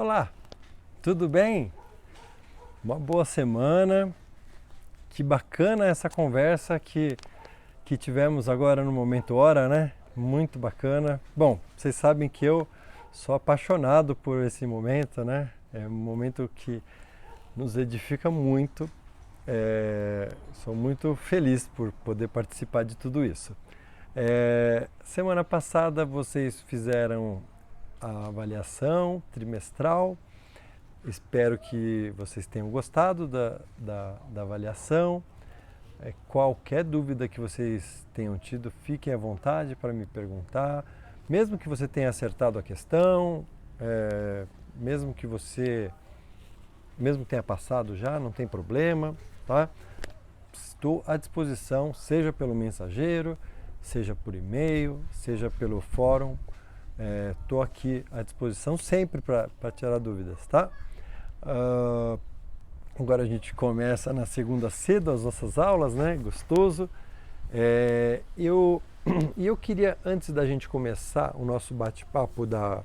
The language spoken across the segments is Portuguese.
Olá, tudo bem? Uma boa semana. Que bacana essa conversa que tivemos agora no Momento Hora, né? Muito bacana. Bom, vocês sabem que eu sou apaixonado por esse momento, né? É um momento que nos edifica muito. Sou muito feliz por poder participar de tudo isso. Semana passada vocês fizeram a avaliação trimestral. Espero que vocês tenham gostado da avaliação. Qualquer dúvida que vocês tenham tido, fiquem à vontade para me perguntar. Mesmo que você tenha acertado a questão, mesmo que tenha passado já, não tem problema, tá? Estou à disposição, seja pelo mensageiro, seja por e-mail, seja pelo fórum. Estou aqui à disposição sempre para tirar dúvidas, tá? Agora a gente começa na segunda cedo as nossas aulas, né? Gostoso. Eu queria, antes da gente começar o nosso bate-papo do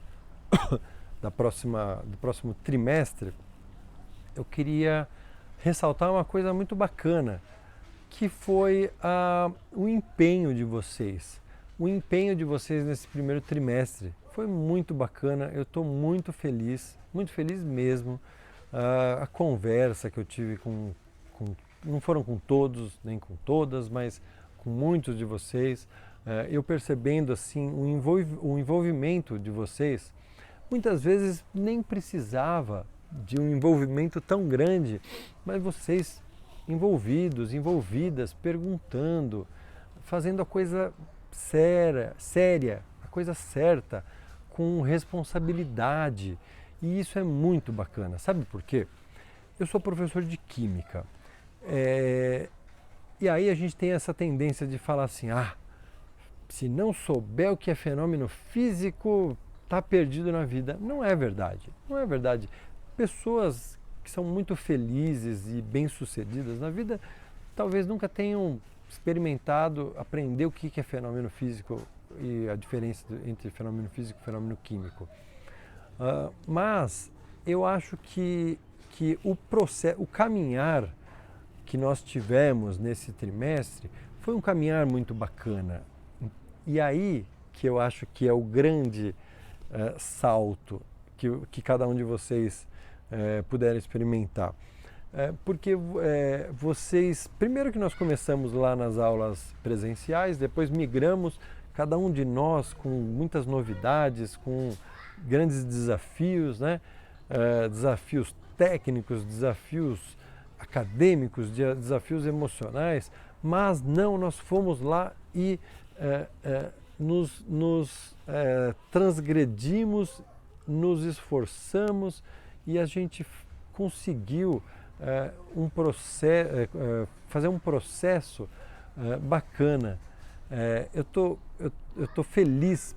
próximo trimestre, eu queria ressaltar uma coisa muito bacana, que foi o empenho de vocês. O empenho de vocês nesse primeiro trimestre foi muito bacana. Eu estou muito feliz mesmo. A conversa que eu tive não foram com todos, nem com todas, mas com muitos de vocês, eu percebendo assim o envolvimento de vocês. Muitas vezes nem precisava de um envolvimento tão grande, mas vocês envolvidas, perguntando, fazendo a coisa séria, a coisa certa, com responsabilidade. E isso é muito bacana. Sabe por quê? Eu sou professor de química. E aí a gente tem essa tendência de falar assim, se não souber o que é fenômeno físico, está perdido na vida. Não é verdade. Não é verdade. Pessoas que são muito felizes e bem-sucedidas na vida, talvez nunca tenham experimentado, aprender o que é fenômeno físico e a diferença entre fenômeno físico e fenômeno químico. Mas eu acho que o caminhar que nós tivemos nesse trimestre foi um caminhar muito bacana. E aí que eu acho que é o grande salto que cada um de vocês puderam experimentar. Porque vocês, primeiro que nós começamos lá nas aulas presenciais, depois migramos, cada um de nós com muitas novidades, com grandes desafios, né? Desafios técnicos, desafios acadêmicos, desafios emocionais, mas não, nós fomos lá e nos transgredimos, nos esforçamos e a gente conseguiu fazer um processo bacana. Eu tô feliz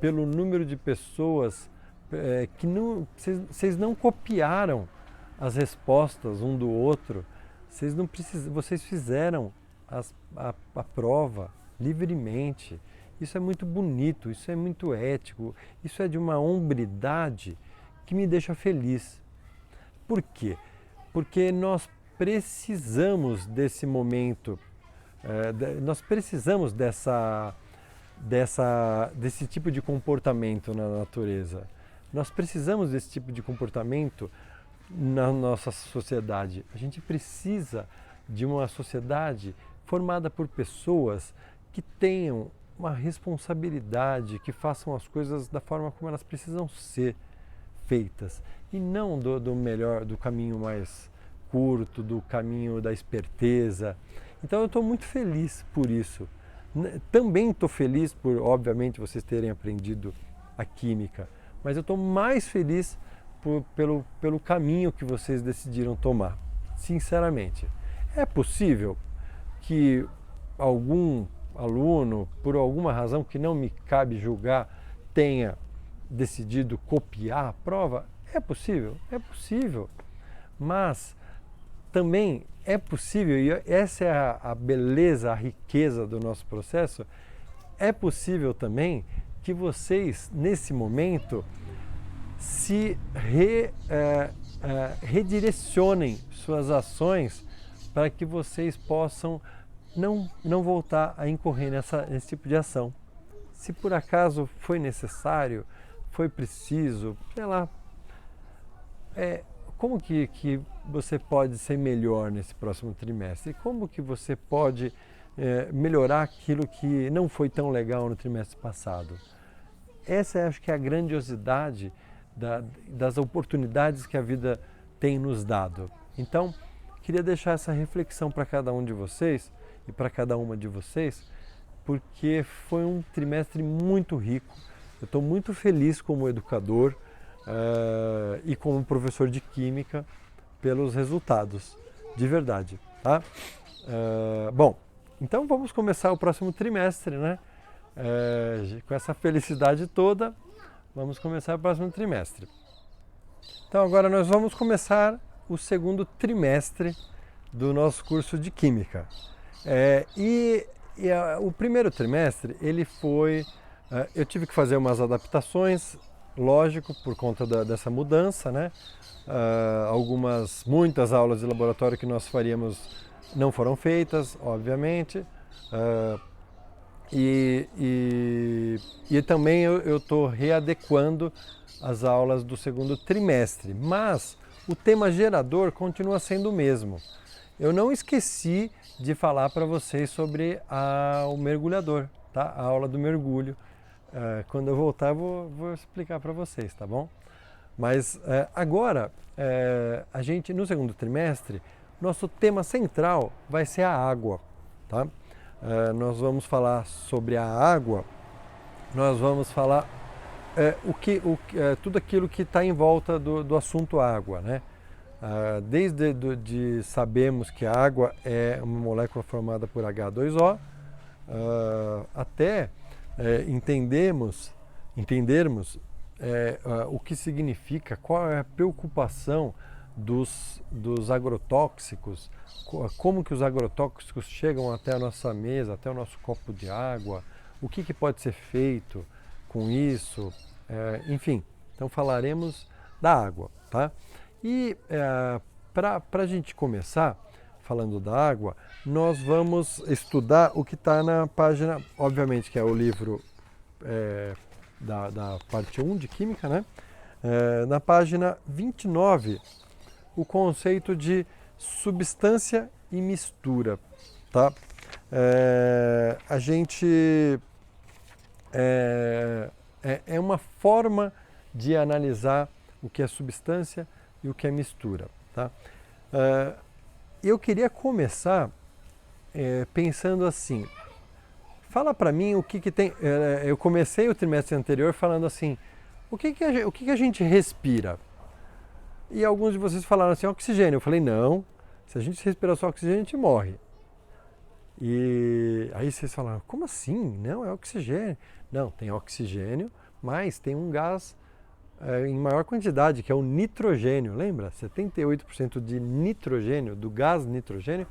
pelo número de pessoas que vocês não copiaram as respostas um do outro, vocês fizeram a prova livremente. Isso é muito bonito, isso é muito ético, isso é de uma hombridade que me deixa feliz. Por quê? Porque nós precisamos desse momento, nós precisamos desse tipo de comportamento na natureza. Nós precisamos desse tipo de comportamento na nossa sociedade. A gente precisa de uma sociedade formada por pessoas que tenham uma responsabilidade, que façam as coisas da forma como elas precisam ser feitas e não do caminho mais curto, do caminho da esperteza. Então eu estou muito feliz por isso. Também estou feliz por, obviamente, vocês terem aprendido a química, mas eu estou mais feliz pelo caminho que vocês decidiram tomar, sinceramente. É possível que algum aluno, por alguma razão que não me cabe julgar, tenha decidido copiar a prova? É possível, mas também é possível, e essa é a beleza, a riqueza do nosso processo, é possível também que vocês, nesse momento, redirecionem suas ações para que vocês possam não voltar a incorrer nesse tipo de ação. Se por acaso foi necessário, foi preciso, sei lá, como que você pode ser melhor nesse próximo trimestre? Como que você pode melhorar aquilo que não foi tão legal no trimestre passado? Essa acho que é a grandiosidade das oportunidades que a vida tem nos dado. Então, queria deixar essa reflexão para cada um de vocês e para cada uma de vocês, porque foi um trimestre muito rico. Eu estou muito feliz como educador e como professor de Química pelos resultados, de verdade. Tá? Bom, então vamos começar o próximo trimestre, né? Com essa felicidade toda, vamos começar o próximo trimestre. Então agora nós vamos começar o segundo trimestre do nosso curso de Química. O primeiro trimestre, ele foi... eu tive que fazer umas adaptações, lógico, por conta dessa mudança, né? Muitas aulas de laboratório que nós faríamos não foram feitas, obviamente. E também eu estou readequando as aulas do segundo trimestre, mas o tema gerador continua sendo o mesmo. Eu não esqueci de falar para vocês sobre o mergulhador, tá? A aula do mergulho. Quando eu voltar, vou explicar para vocês, tá bom? Mas agora, a gente, no segundo trimestre, nosso tema central vai ser a água, tá? Nós vamos falar sobre a água, nós vamos falar tudo aquilo que está em volta do assunto água, né? Desde sabemos que a água é uma molécula formada por H2O, até entendermos o que significa, qual é a preocupação dos agrotóxicos, como que os agrotóxicos chegam até a nossa mesa, até o nosso copo de água, o que pode ser feito com isso, enfim. Então falaremos da água, tá? E para a gente começar falando da água, nós vamos estudar o que está na página, obviamente que é o livro da parte 1 de Química, né? Na página 29, o conceito de substância e mistura, tá? A gente é uma forma de analisar o que é substância e o que é mistura, tá? Eu queria começar pensando assim, fala para mim o que tem... eu comecei o trimestre anterior falando assim, o que a gente respira? E alguns de vocês falaram assim, oxigênio. Eu falei, não, se a gente respirar só oxigênio, a gente morre. E aí vocês falaram, como assim? Não, é oxigênio. Não, tem oxigênio, mas tem um gás em maior quantidade, que é o nitrogênio. Lembra? 78% de nitrogênio, do gás nitrogênio,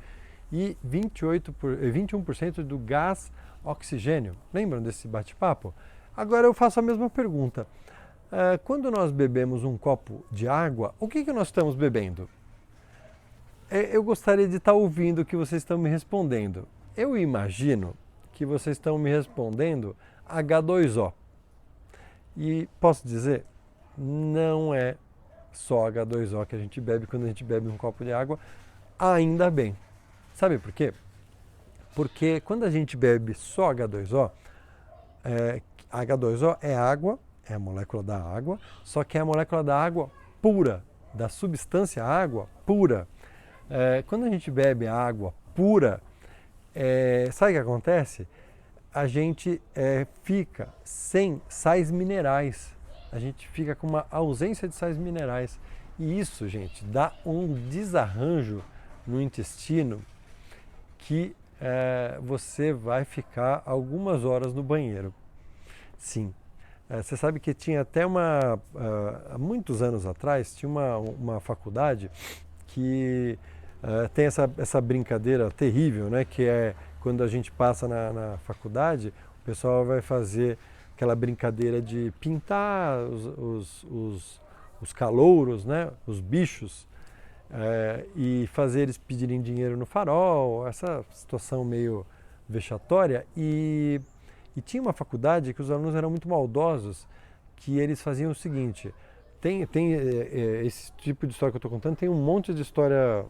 e 21% do gás oxigênio. Lembram desse bate-papo? Agora eu faço a mesma pergunta. Quando nós bebemos um copo de água, o que nós estamos bebendo? Eu gostaria de estar ouvindo o que vocês estão me respondendo. Eu imagino que vocês estão me respondendo H2O. E posso dizer, não é só H2O que a gente bebe quando a gente bebe um copo de água, ainda bem. Sabe por quê? Porque quando a gente bebe só H2O, H2O é água, é a molécula da água, só que é a molécula da água pura, da substância água pura. Quando a gente bebe água pura, sabe o que acontece? A gente fica sem sais minerais, a gente fica com uma ausência de sais minerais. E isso, gente, dá um desarranjo no intestino que você vai ficar algumas horas no banheiro. Sim. Você sabe que tinha até há muitos anos atrás, tinha uma faculdade que tem essa brincadeira terrível, né? Que é quando a gente passa na faculdade, o pessoal vai fazer aquela brincadeira de pintar os calouros, né, os bichos, e fazer eles pedirem dinheiro no farol, essa situação meio vexatória. E tinha uma faculdade que os alunos eram muito maldosos, que eles faziam o seguinte, tem esse tipo de história que eu estou contando, tem um monte de história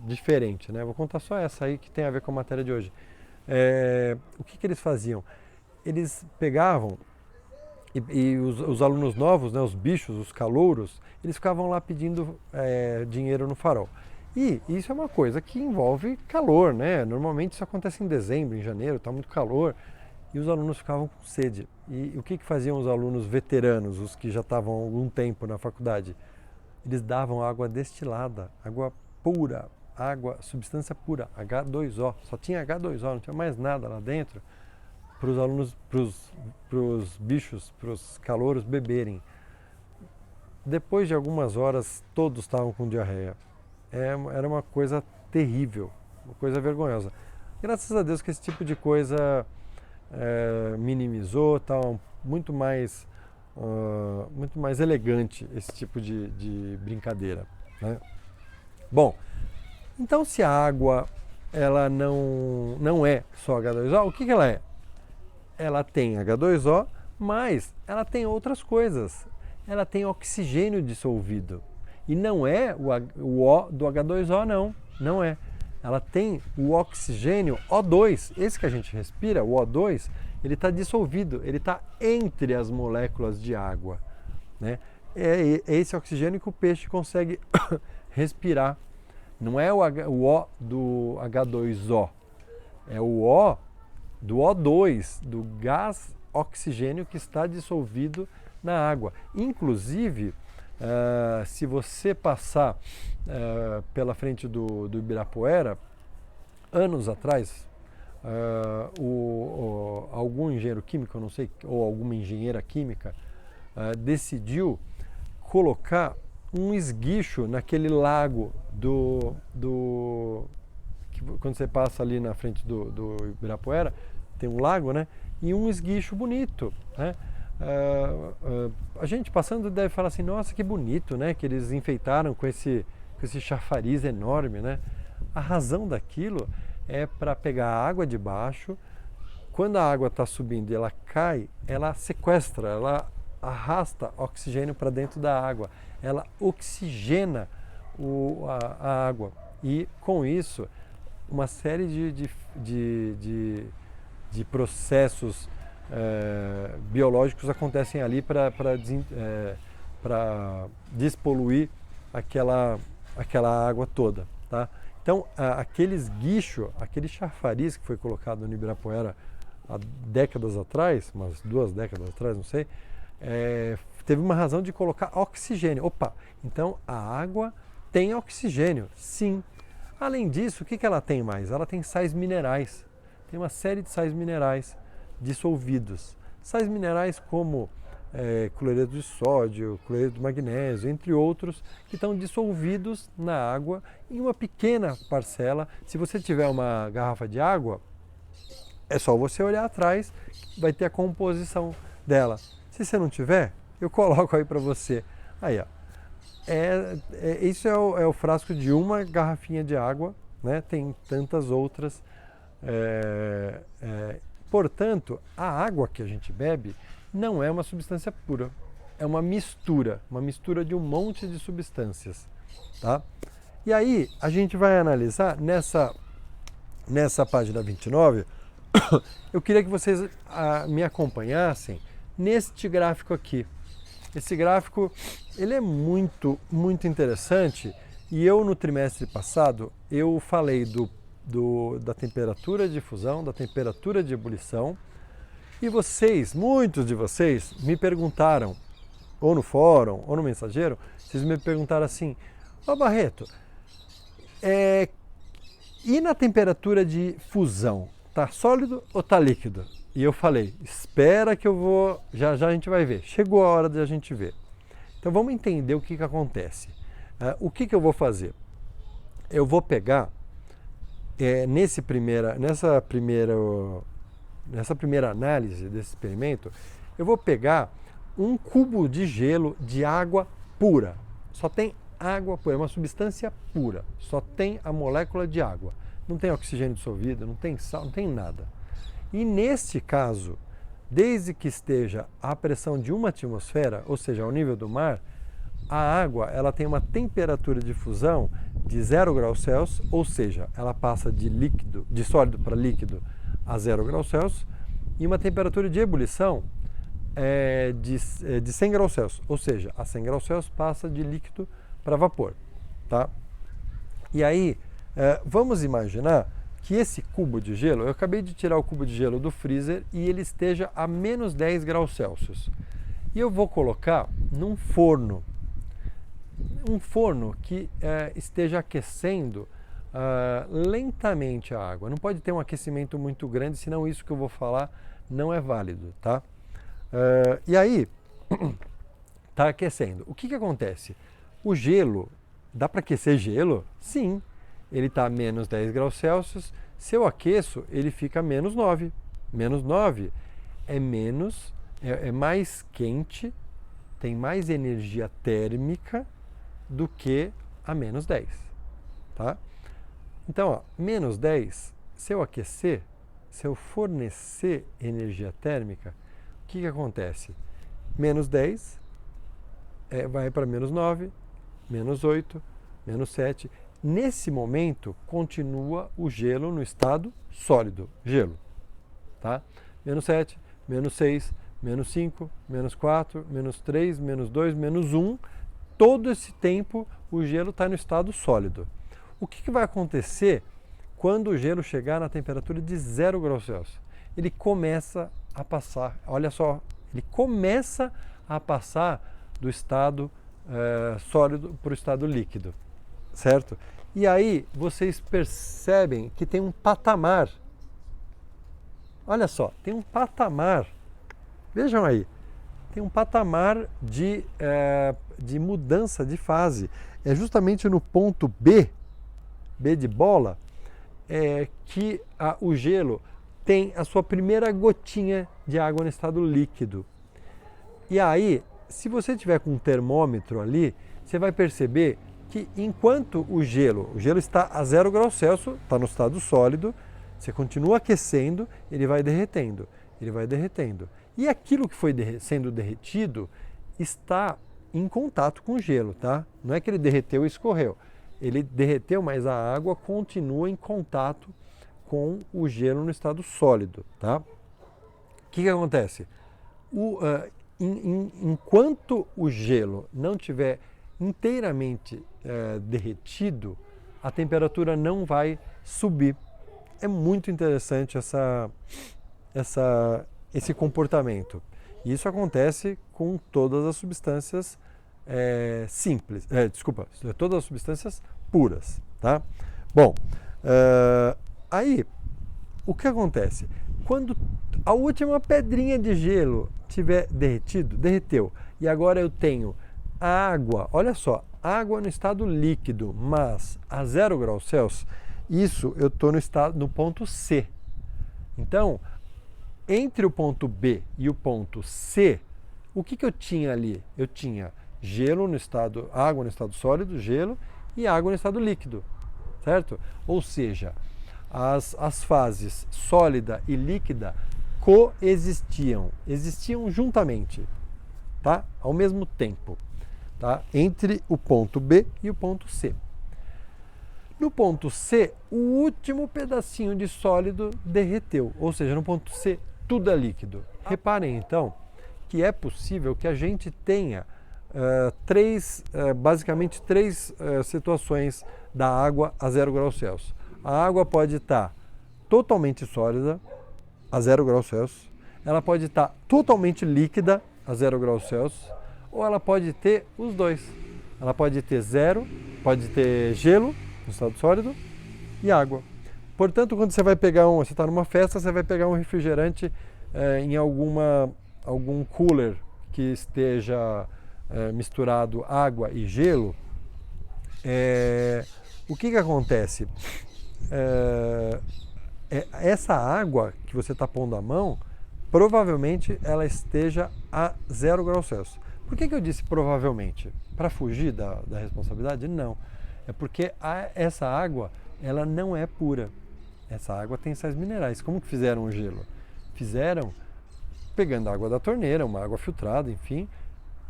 diferente, né? Vou contar só essa aí que tem a ver com a matéria de hoje. O que eles faziam? Eles pegavam e os alunos novos, né, os bichos, os calouros, eles ficavam lá pedindo dinheiro no farol. E isso é uma coisa que envolve calor, né? Normalmente isso acontece em dezembro, em janeiro, está muito calor, e os alunos ficavam com sede. E o que faziam os alunos veteranos, os que já estavam há algum tempo na faculdade? Eles davam água destilada, água pura, substância pura, H2O. Só tinha H2O, não tinha mais nada lá dentro, para os alunos, para os bichos, para os calouros beberem. Depois de algumas horas, todos estavam com diarreia. Era uma coisa terrível, uma coisa vergonhosa. Graças a Deus que esse tipo de coisa minimizou, tá muito mais elegante esse tipo de brincadeira, né? Bom, então se a água ela não é só H2O, o que ela é? Ela tem H2O, mas ela tem outras coisas. Ela tem oxigênio dissolvido. E não é o O do H2O, não é. Ela tem o oxigênio O2, esse que a gente respira, o O2, ele está dissolvido, ele está entre as moléculas de água, né? É esse oxigênio que o peixe consegue respirar. Não é o O do H2O, é o O do O2, do gás oxigênio que está dissolvido na água. Inclusive, se você passar pela frente do Ibirapuera, anos atrás, algum engenheiro químico, eu não sei, ou alguma engenheira química, decidiu colocar um esguicho naquele lago quando você passa ali na frente do Ibirapuera, tem um lago, né? E um esguicho bonito, né? A gente passando deve falar assim, nossa, que bonito, né? Que eles enfeitaram com esse chafariz enorme, né? A razão daquilo é para pegar a água de baixo. Quando a água está subindo e ela cai, ela sequestra, ela arrasta oxigênio para dentro da água, ela oxigena a água, e com isso uma série de processos biológicos acontecem ali para despoluir aquela água toda, tá? Então, aquele esguicho, aquele chafariz que foi colocado no Ibirapuera há décadas atrás, umas 2 décadas atrás, não sei, teve uma razão de colocar oxigênio. Opa, então a água tem oxigênio, sim. Além disso, o que ela tem mais? Ela tem sais minerais. Tem uma série de sais minerais dissolvidos. Sais minerais como cloreto de sódio, cloreto de magnésio, entre outros, que estão dissolvidos na água em uma pequena parcela. Se você tiver uma garrafa de água, é só você olhar atrás, vai ter a composição dela. Se você não tiver, eu coloco aí para você. Aí, ó. Isso é o frasco de uma garrafinha de água, né? Tem tantas outras. Portanto, a água que a gente bebe não é uma substância pura, é uma mistura de um monte de substâncias, tá? E aí a gente vai analisar nessa página 29, eu queria que vocês me acompanhassem neste gráfico aqui. Esse gráfico, ele é muito, muito interessante, e eu no trimestre passado, eu falei da temperatura de fusão, da temperatura de ebulição, e muitos de vocês, me perguntaram, ou no fórum, ou no mensageiro, vocês me perguntaram assim, ô Barreto, e na temperatura de fusão, tá sólido ou tá líquido? E eu falei, espera que eu vou, já a gente vai ver, chegou a hora de a gente ver. Então vamos entender o que acontece. O que eu vou fazer? Eu vou pegar, nessa primeira análise desse experimento, eu vou pegar um cubo de gelo de água pura. Só tem água pura, é uma substância pura. Só tem a molécula de água. Não tem oxigênio dissolvido, não tem sal, não tem nada. E neste caso, desde que esteja a pressão de uma atmosfera, ou seja, ao nível do mar, a água ela tem uma temperatura de fusão de 0 graus Celsius, ou seja, ela passa de sólido para líquido a 0 graus Celsius, e uma temperatura de ebulição de 100 graus Celsius, ou seja, a 100 graus Celsius passa de líquido para vapor. Tá? E aí, vamos imaginar que esse cubo de gelo, eu acabei de tirar o cubo de gelo do freezer e ele esteja a menos 10 graus Celsius. E eu vou colocar num forno, um forno que esteja aquecendo lentamente a água. Não pode ter um aquecimento muito grande, senão isso que eu vou falar não é válido, tá? E aí, está aquecendo. O que acontece? O gelo, dá para aquecer gelo? Sim. Ele está a menos 10 graus Celsius. Se eu aqueço, ele fica a menos 9. Menos 9 é mais quente, tem mais energia térmica do que a menos 10. Tá? Então, ó, menos 10, se eu aquecer, se eu fornecer energia térmica, o que acontece? Menos 10 vai para menos 9, menos 8, menos 7. Nesse momento, continua o gelo no estado sólido, gelo. Tá? Menos 7, menos 6, menos 5, menos 4, menos 3, menos 2, menos 1. Todo esse tempo o gelo está no estado sólido. O que vai acontecer quando o gelo chegar na temperatura de 0 graus Celsius? Ele começa a passar, olha só, ele começa a passar do estado sólido para o estado líquido, certo? E aí vocês percebem que tem um patamar. Olha só, tem um patamar. Vejam aí, tem um patamar de mudança de fase. É justamente no ponto B de bola, que o gelo tem a sua primeira gotinha de água no estado líquido. E aí, se você tiver com um termômetro ali, você vai perceber que enquanto o gelo está a 0 graus Celsius, está no estado sólido, você continua aquecendo, ele vai derretendo, ele vai derretendo. E aquilo que foi sendo derretido está em contato com o gelo, tá? Não é que ele derreteu e escorreu. Ele derreteu, mas a água continua em contato com o gelo no estado sólido, tá? O que acontece? Enquanto o gelo não estiver inteiramente derretido, a temperatura não vai subir. É muito interessante esse comportamento. E isso acontece com todas as substâncias todas as substâncias puras, tá? Bom, aí, o que acontece? Quando a última pedrinha de gelo tiver derreteu, e agora eu tenho água, olha só, água no estado líquido, mas a 0 graus Celsius, isso eu estou no ponto C. Então, entre o ponto B e o ponto C, o que eu tinha ali? Eu tinha água no estado sólido, gelo, e água no estado líquido, certo? Ou seja, as fases sólida e líquida existiam juntamente, tá? Ao mesmo tempo, tá? Entre o ponto B e o ponto C. No ponto C, o último pedacinho de sólido derreteu, ou seja, no ponto C tudo é líquido. Reparem então que é possível que a gente tenha basicamente três situações da água a 0 graus Celsius. A água pode estar totalmente sólida a 0 graus Celsius, ela pode estar totalmente líquida a 0 graus Celsius, ou ela pode ter os dois. Ela pode ter pode ter gelo no estado sólido e água. Portanto, quando você vai pegar você está numa festa, você vai pegar um refrigerante em algum cooler que esteja misturado água e gelo, o que acontece? Essa água que você está pondo a mão, provavelmente ela esteja a 0 graus Celsius. Por que eu disse provavelmente? Para fugir da responsabilidade? Não. É porque essa água, ela não é pura. Essa água tem sais minerais. Como que fizeram o gelo? Fizeram pegando a água da torneira, uma água filtrada, enfim,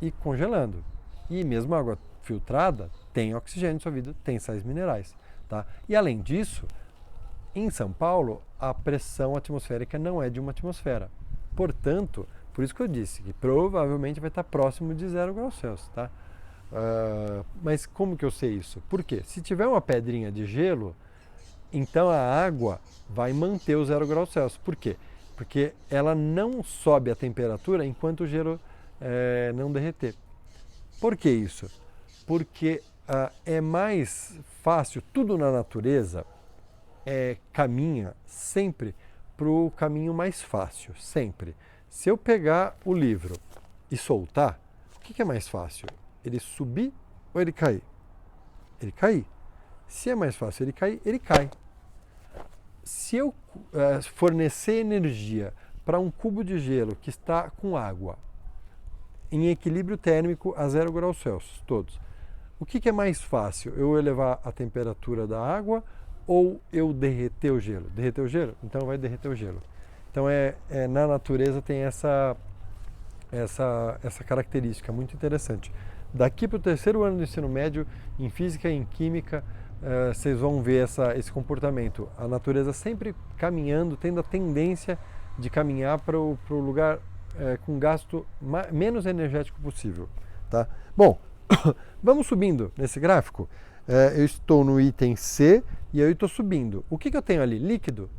e congelando. E mesmo a água filtrada tem oxigênio dissolvido, tem sais minerais. Tá? E além disso, em São Paulo, a pressão atmosférica não é de uma atmosfera. Portanto, por isso que eu disse que provavelmente vai estar próximo de 0 graus Celsius. Tá? Mas como que eu sei isso? Por quê? Se tiver uma pedrinha de gelo, então a água vai manter o 0 graus Celsius. Por quê? Porque ela não sobe a temperatura enquanto o gelo não derreter. Por que isso? Porque é mais fácil, tudo na natureza caminha sempre para o caminho mais fácil, sempre. Se eu pegar o livro e soltar, o que é mais fácil? Ele subir ou ele cair? Ele cair. Se é mais fácil ele cair, ele cai. Se eu fornecer energia para um cubo de gelo que está com água em equilíbrio térmico a 0 graus Celsius, todos, o que é mais fácil? Eu elevar a temperatura da água ou eu derreter o gelo? Derreter o gelo? Então vai derreter o gelo. Então na natureza tem essa característica muito interessante. Daqui para o 3º ano do ensino médio, em física e em química, vocês vão ver esse comportamento. A natureza sempre caminhando, tendo a tendência de caminhar para o lugar com gasto menos energético possível. Tá? Bom, vamos subindo nesse gráfico. Eu estou no item C e eu estou subindo. O que eu tenho ali? Líquido.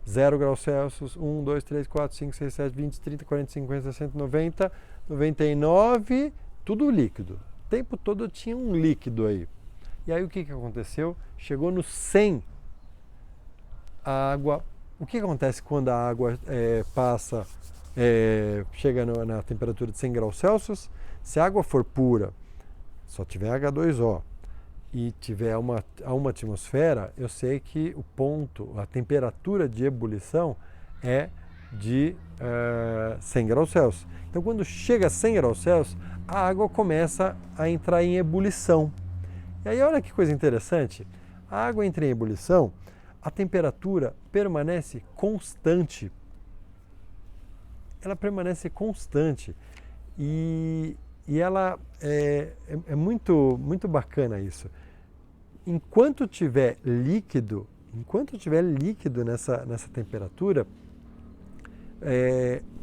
0 graus Celsius, 1, 2, 3, 4, 5, 6, 7, 20, 30, 40, 50, 60, 90, 99, tudo líquido. O tempo todo tinha um líquido aí. E aí o que aconteceu? Chegou no 100 a água. O que acontece quando a água chega na temperatura de 100 graus Celsius? Se a água for pura, só tiver H2O e tiver a uma atmosfera, eu sei que a temperatura de ebulição é de 100 graus Celsius. Então, quando chega a 100 graus Celsius, a água começa a entrar em ebulição. E aí, olha que coisa interessante, a água entra em ebulição, a temperatura permanece constante. Ela permanece constante e ela é muito bacana isso. Enquanto tiver líquido nessa temperatura,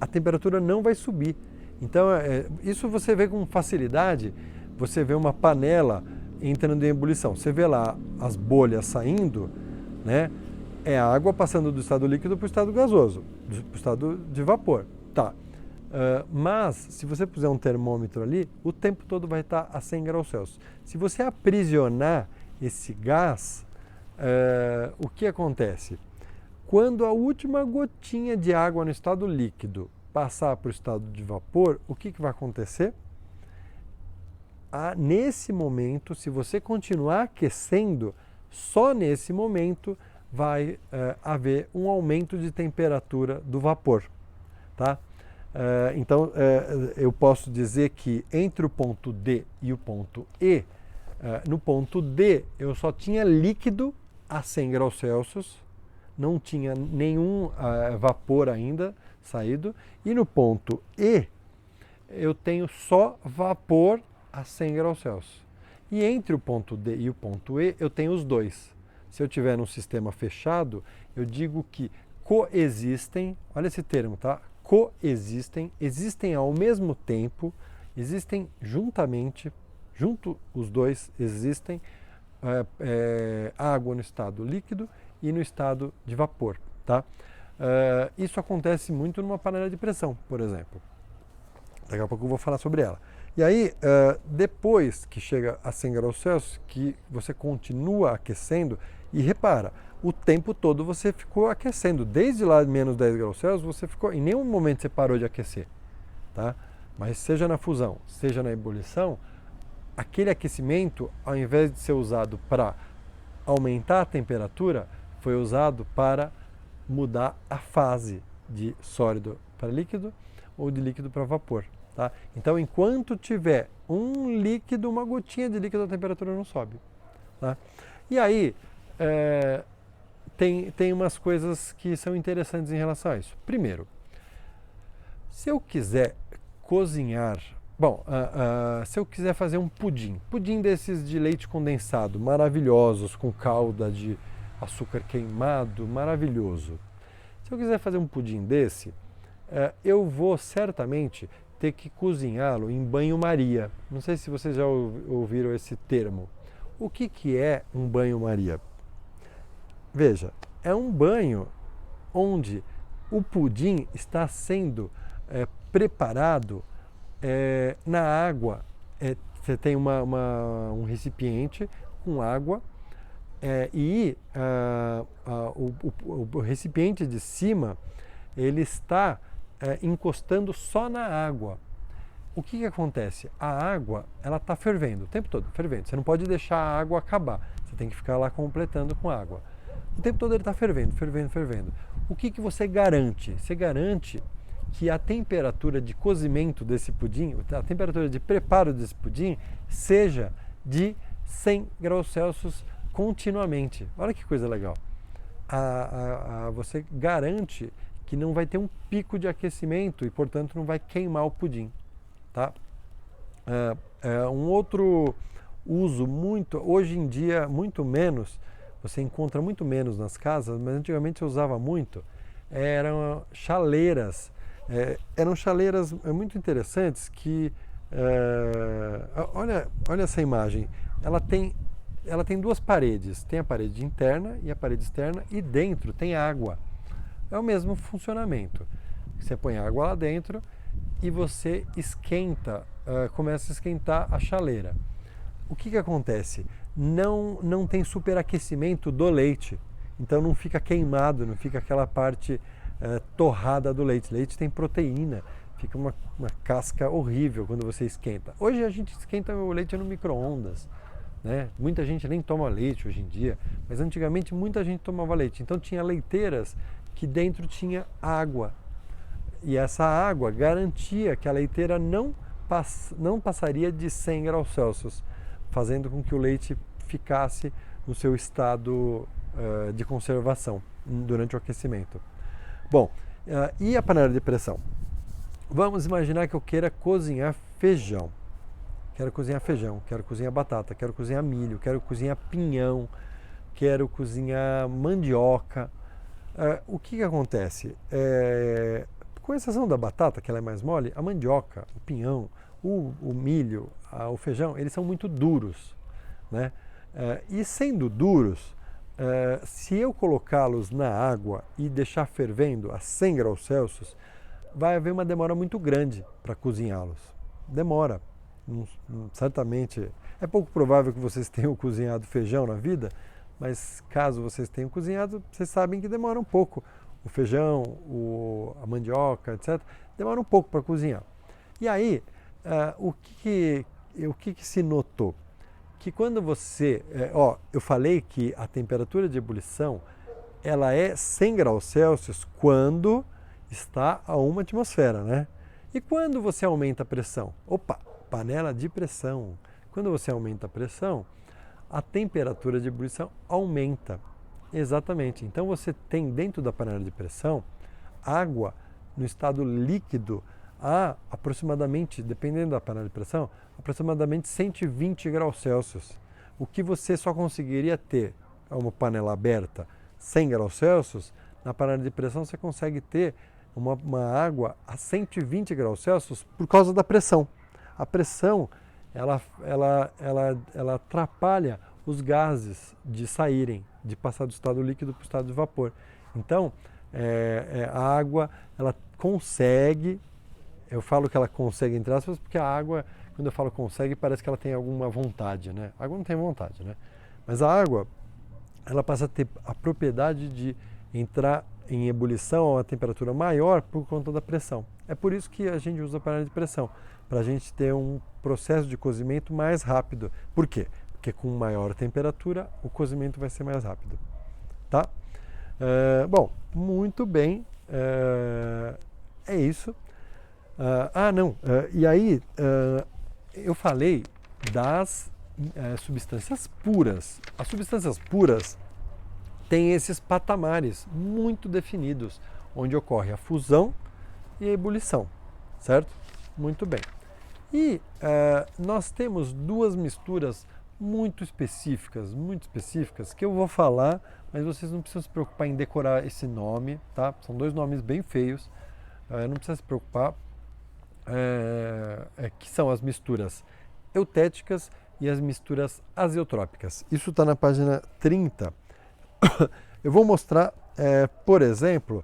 a temperatura não vai subir. Então, isso você vê com facilidade, você vê uma panela entrando em ebulição. Você vê lá as bolhas saindo, né? É a água passando do estado líquido para o estado gasoso, para o estado de vapor. Tá. Mas, se você puser um termômetro ali, o tempo todo vai estar a 100 graus Celsius. Se você aprisionar esse gás, o que acontece? Quando a última gotinha de água no estado líquido passar para o estado de vapor, o que vai acontecer? Nesse momento, se você continuar aquecendo, só nesse momento vai haver um aumento de temperatura do vapor. Tá? Então, eu posso dizer que entre o ponto D e o ponto E, no ponto D eu só tinha líquido a 100 graus Celsius, não tinha nenhum vapor ainda saído, e no ponto E eu tenho só vapor a 100 graus Celsius. E entre o ponto D e o ponto E eu tenho os dois. Se eu tiver num sistema fechado, eu digo que coexistem, olha esse termo, tá? Coexistem, existem ao mesmo tempo, existem juntamente, os dois existem, água no estado líquido e no estado de vapor, tá? Isso acontece muito numa panela de pressão, por exemplo. Daqui a pouco eu vou falar sobre ela. E aí, depois que chega a 100 graus Celsius, que você continua aquecendo, e repara, o tempo todo você ficou aquecendo. Desde lá de menos 10 graus Celsius, você ficou, em nenhum momento você parou de aquecer. Tá? Mas seja na fusão, seja na ebulição, aquele aquecimento, ao invés de ser usado para aumentar a temperatura, foi usado para mudar a fase de sólido para líquido ou de líquido para vapor. Tá? Então, enquanto tiver um líquido, uma gotinha de líquido, a temperatura não sobe. Tá? E aí, tem umas coisas que são interessantes em relação a isso. Primeiro, se eu quiser cozinhar, se eu quiser fazer um pudim desses de leite condensado, maravilhosos, com calda de açúcar queimado, maravilhoso. Se eu quiser fazer um pudim desse, eu vou certamente ter que cozinhá-lo em banho-maria. Não sei se vocês já ouviram esse termo. O que é um banho-maria? Veja, é um banho onde o pudim está sendo preparado na água. Você tem um recipiente com água o recipiente de cima ele está encostando só na água. O que acontece? A água ela está fervendo o tempo todo, fervendo. Você não pode deixar a água acabar. Você tem que ficar lá completando com água. O tempo todo ele está fervendo, fervendo, fervendo. O que você garante? Você garante que a temperatura de cozimento desse pudim, a temperatura de preparo desse pudim, seja de 100 graus Celsius continuamente. Olha que coisa legal. Você garante que não vai ter um pico de aquecimento e, portanto, não vai queimar o pudim. Tá? Um outro uso, hoje em dia, muito menos, você encontra muito menos nas casas, mas antigamente eu usava muito, eram chaleiras. Eram chaleiras muito interessantes que, olha essa imagem, ela tem duas paredes, tem a parede interna e a parede externa e dentro tem água. É o mesmo funcionamento. Você põe água lá dentro e você esquenta, começa a esquentar a chaleira. O que acontece? Não tem superaquecimento do leite, então não fica queimado, não fica aquela parte torrada do leite. O leite tem proteína, fica uma casca horrível quando você esquenta. Hoje a gente esquenta o leite no micro-ondas, né? Muita gente nem toma leite hoje em dia, mas antigamente muita gente tomava leite. Então tinha leiteiras que dentro tinha água. E essa água garantia que a leiteira não passaria de 100 graus Celsius, fazendo com que o leite ficasse no seu estado de conservação durante o aquecimento. Bom, e a panela de pressão? Vamos imaginar que eu queira cozinhar feijão. Quero cozinhar batata, quero cozinhar milho, quero cozinhar pinhão, quero cozinhar mandioca. O que acontece? Com exceção da batata, que ela é mais mole, a mandioca, o pinhão, o milho, o feijão, eles são muito duros, né? E sendo duros, se eu colocá-los na água e deixar fervendo a 100 graus Celsius, vai haver uma demora muito grande para cozinhá-los. Demora. Certamente, é pouco provável que vocês tenham cozinhado feijão na vida, mas caso vocês tenham cozinhado, vocês sabem que demora um pouco. O feijão, a mandioca, etc., demora um pouco para cozinhar. E aí, o que se notou? Que quando você... eu falei que a temperatura de ebulição ela é 100 graus Celsius quando está a 1 atmosfera, né? E quando você aumenta a pressão? Panela de pressão. Quando você aumenta a pressão, a temperatura de ebulição aumenta. Exatamente. Então você tem dentro da panela de pressão água no estado líquido a aproximadamente, dependendo da panela de pressão, aproximadamente 120 graus Celsius. O que você só conseguiria ter uma panela aberta 100 graus Celsius, na panela de pressão você consegue ter uma água a 120 graus Celsius por causa da pressão. A pressão, ela atrapalha os gases de saírem, de passar do estado líquido para o estado de vapor. Então, a água, ela consegue, eu falo que ela consegue entre aspas, porque a água, quando eu falo consegue, parece que ela tem alguma vontade, né? A água não tem vontade, né? Mas a água, ela passa a ter a propriedade de entrar em ebulição a uma temperatura maior por conta da pressão. É por isso que a gente usa a panela de pressão, para a gente ter um processo de cozimento mais rápido. Por quê? Porque com maior temperatura o cozimento vai ser mais rápido. Tá? Bom, muito bem. é isso. E aí eu falei das substâncias puras. As substâncias puras têm esses patamares muito definidos, onde ocorre a fusão e a ebulição, certo? Muito bem. E nós temos duas misturas muito específicas, que eu vou falar, mas vocês não precisam se preocupar em decorar esse nome, tá? São dois nomes bem feios, não precisa se preocupar, que são as misturas eutéticas e as misturas azeotrópicas. Isso está na página 30. Eu vou mostrar, por exemplo,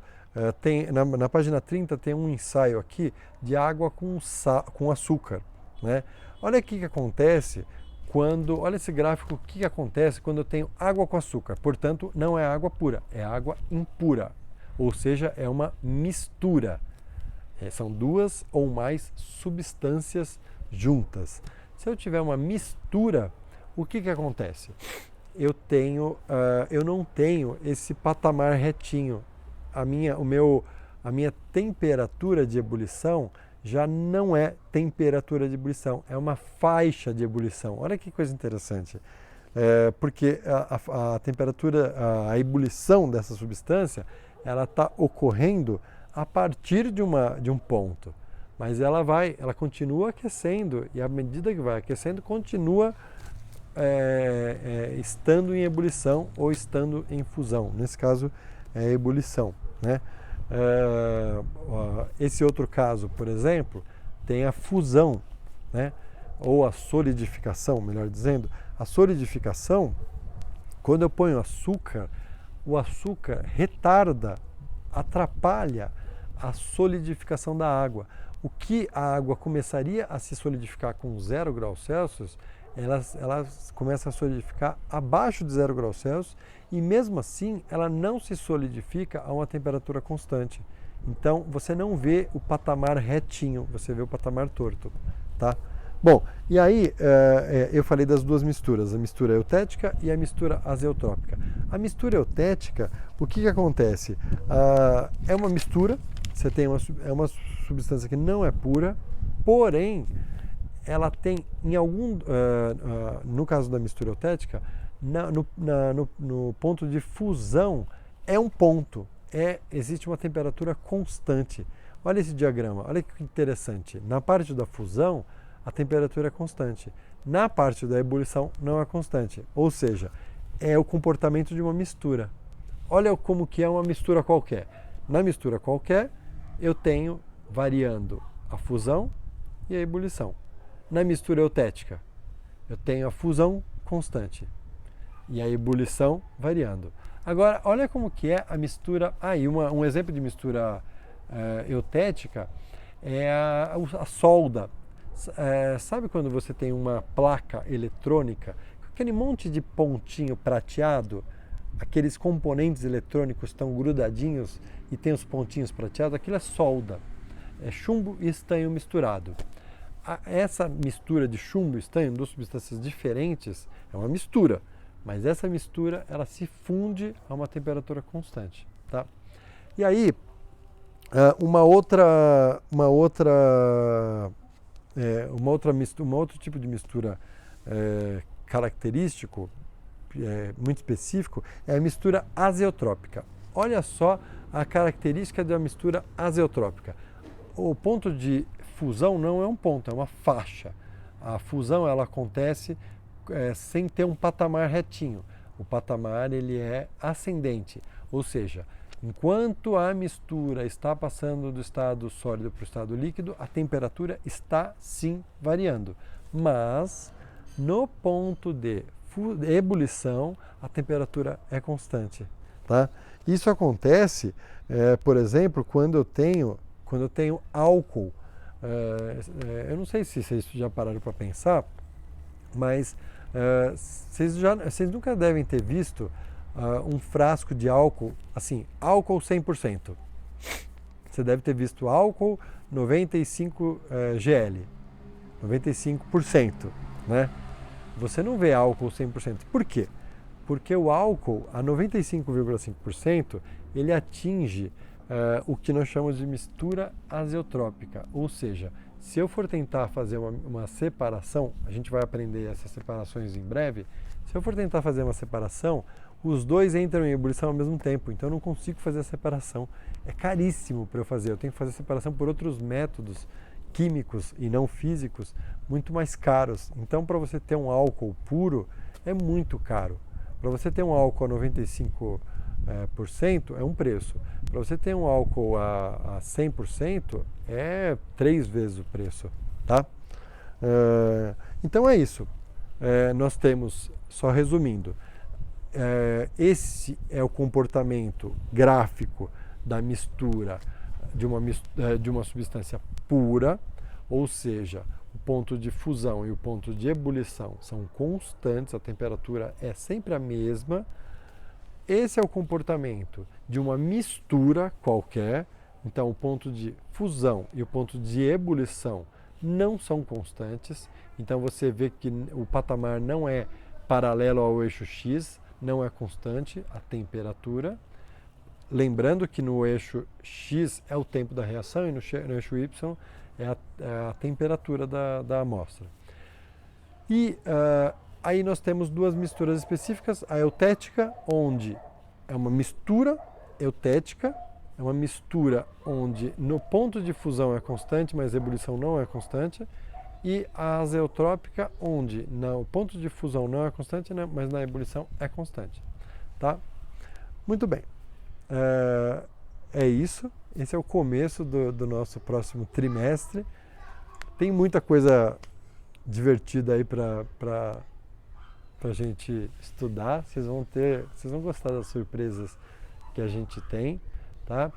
na página 30 tem um ensaio aqui de água com açúcar, né? Olha o que acontece olha esse gráfico, o que acontece quando eu tenho água com açúcar. Portanto, não é água pura, é água impura, ou seja, é uma mistura. São duas ou mais substâncias juntas. Se eu tiver uma mistura, o que acontece? Eu não tenho esse patamar retinho. A minha temperatura de ebulição já não é temperatura de ebulição, é uma faixa de ebulição. Olha que coisa interessante. Porque a temperatura, a ebulição dessa substância, ela está ocorrendo a partir de um ponto, mas ela continua aquecendo, e à medida que vai aquecendo, continua estando em ebulição ou estando em fusão. Nesse caso, é ebulição, né? Esse outro caso, por exemplo, tem a fusão, né? Ou a solidificação, melhor dizendo. A solidificação, quando eu ponho açúcar, o açúcar retarda, atrapalha a solidificação da água. O que a água começaria a se solidificar com 0 graus Celsius, elas começam a solidificar abaixo de 0 graus Celsius, e mesmo assim ela não se solidifica a uma temperatura constante. Então você não vê o patamar retinho, você vê o patamar torto, tá? Bom, e aí eu falei das duas misturas, a mistura eutética e a mistura azeotrópica. A mistura eutética, o que acontece? É uma mistura, você tem uma substância que não é pura, porém ela tem no caso da mistura eutética, no ponto de fusão é um ponto, existe uma temperatura constante. Olha esse diagrama, olha que interessante. Na parte da fusão, a temperatura é constante. Na parte da ebulição, não é constante. Ou seja, é o comportamento de uma mistura. Olha como que é uma mistura qualquer. Na mistura qualquer, eu tenho variando a fusão e a ebulição. Na mistura eutética, eu tenho a fusão constante e a ebulição variando. Agora, olha como que é a mistura... um exemplo de mistura eutética é a solda. Sabe quando você tem uma placa eletrônica, aquele monte de pontinho prateado, aqueles componentes eletrônicos estão grudadinhos e tem os pontinhos prateados? Aquilo é solda, é chumbo e estanho misturado. Essa mistura de chumbo e estanho, duas substâncias diferentes, é uma mistura, mas essa mistura ela se funde a uma temperatura constante, tá? E aí, um outro tipo de mistura característico, muito específico, é a mistura azeotrópica. Olha só a característica da mistura azeotrópica. O ponto de fusão não é um ponto, é uma faixa. A fusão ela acontece sem ter um patamar retinho. O patamar ele é ascendente, ou seja, enquanto a mistura está passando do estado sólido para o estado líquido, a temperatura está sim variando. Mas no ponto de ebulição, a temperatura é constante, tá? Isso acontece, por exemplo, quando eu tenho álcool. Eu não sei se vocês já pararam para pensar, mas vocês nunca devem ter visto um frasco de álcool, assim, álcool 100%. Você deve ter visto álcool 95 GL, 95%, né? Você não vê álcool 100%. Por quê? Porque o álcool, a 95,5%, ele atinge o que nós chamamos de mistura azeotrópica, ou seja, se eu for tentar fazer uma separação, a gente vai aprender essas separações em breve, se eu for tentar fazer uma separação, os dois entram em ebulição ao mesmo tempo, então eu não consigo fazer a separação. É caríssimo para eu fazer, eu tenho que fazer a separação por outros métodos químicos e não físicos muito mais caros. Então, para você ter um álcool puro, é muito caro. Para você ter um álcool a 95%, é um preço. Para você ter um álcool a 100%, é 3 vezes o preço, tá? Então é isso. Nós temos, só resumindo, esse é o comportamento gráfico da mistura de uma substância pura, ou seja, o ponto de fusão e o ponto de ebulição são constantes, a temperatura é sempre a mesma. Esse é o comportamento de uma mistura qualquer, então o ponto de fusão e o ponto de ebulição não são constantes, então você vê que o patamar não é paralelo ao eixo X, não é constante a temperatura. Lembrando que no eixo X é o tempo da reação e no eixo Y é a temperatura da amostra. E aí nós temos duas misturas específicas, a eutética, onde é uma mistura eutética, é uma mistura onde no ponto de fusão é constante, mas a ebulição não é constante, e a azeotrópica, onde no ponto de fusão não é constante, né, mas na ebulição é constante. Tá? Muito bem. É isso. Esse é o começo do nosso próximo trimestre. Tem muita coisa divertida aí para a gente estudar. Vocês vão gostar das surpresas que a gente tem, tá?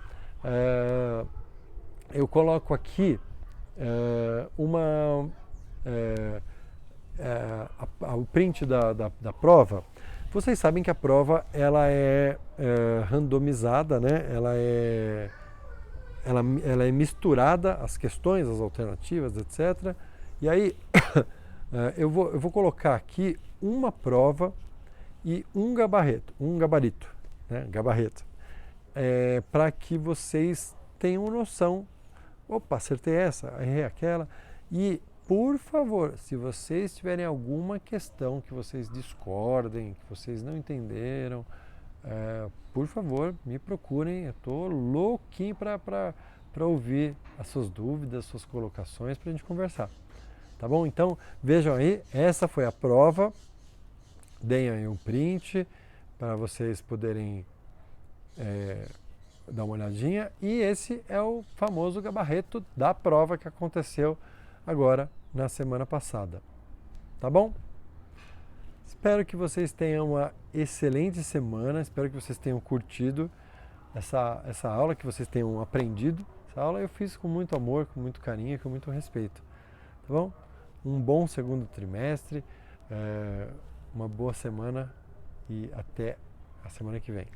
Eu coloco aqui o print da prova. Vocês sabem que a prova ela é randomizada, né? Ela é misturada, as questões, as alternativas, etc. E aí eu vou colocar aqui uma prova e um gabarito, né? Gabarito, para que vocês tenham noção. Opa, acertei essa, errei aquela. E por favor, se vocês tiverem alguma questão que vocês discordem, que vocês não entenderam, por favor, me procurem. Eu estou louquinho para ouvir as suas dúvidas, suas colocações, para a gente conversar. Tá bom? Então, vejam aí, essa foi a prova. Deem aí um print para vocês poderem dar uma olhadinha. E esse é o famoso gabarreto da prova que aconteceu agora na semana passada. Tá bom? Espero que vocês tenham uma excelente semana, espero que vocês tenham curtido essa aula, que vocês tenham aprendido. Essa aula eu fiz com muito amor, com muito carinho, com muito respeito. Tá bom? Um bom segundo trimestre, uma boa semana e até a semana que vem.